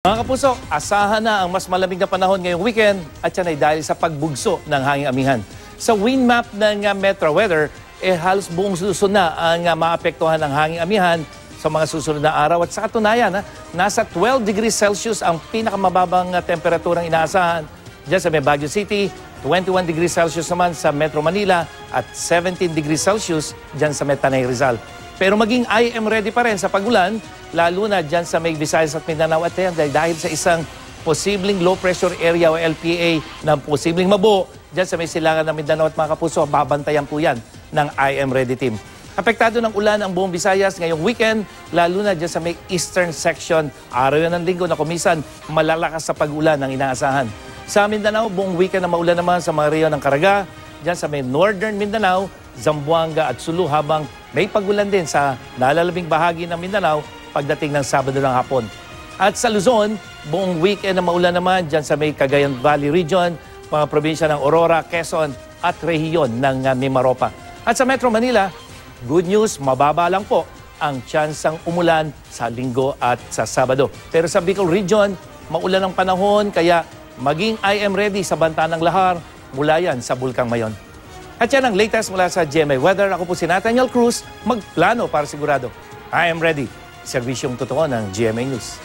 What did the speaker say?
Mga kapuso, asahan na ang mas malamig na panahon ngayong weekend at yan ay dahil sa pagbugso ng hanging amihan. Sa wind map ng Metro Weather, halos buong Luzon na ang maapektuhan ng hanging amihan sa mga susunod na araw. At sa katunayan, nasa 12 degrees Celsius ang pinakamababang temperaturang inaasahan dyan sa Baguio City, 21 degrees Celsius naman sa Metro Manila at 17 degrees Celsius dyan sa Tanay Rizal. Pero maging I am ready pa rin sa pagulan, lalo na dyan sa May Visayas at Mindanao at dahil sa isang posibleng low pressure area o LPA na posibleng mabuo dyan sa may silangan ng Mindanao at mga kapuso, babantayan po yan ng I am ready team. Apektado ng ulan ang buong Visayas ngayong weekend, lalo na dyan sa may eastern section. Araw yan ng linggo na kumisan malalakas sa pag-ulan ang inaasahan. Sa Mindanao, buong weekend na maulan naman sa mga rehiyon ng Caraga, dyan sa may northern Mindanao, Zamboanga at Sulu, habang may pagulan din sa nalalabing bahagi ng Mindanao pagdating ng Sabado ng hapon. At sa Luzon, buong weekend na maulan naman dyan sa may Cagayan Valley Region, mga probinsya ng Aurora, Quezon at rehiyon ng Mimaropa. At sa Metro Manila, good news, mababa lang po ang tsansang umulan sa Linggo at sa Sabado. Pero sa Bicol Region, maulan ang panahon, kaya maging I am ready sa banta ng lahar mula yan sa Bulkang Mayon. At yan ang latest mula sa GMA Weather. Ako po si Nathaniel Cruz, magplano para sigurado. I am ready. Serbisyong totoo ng GMA News.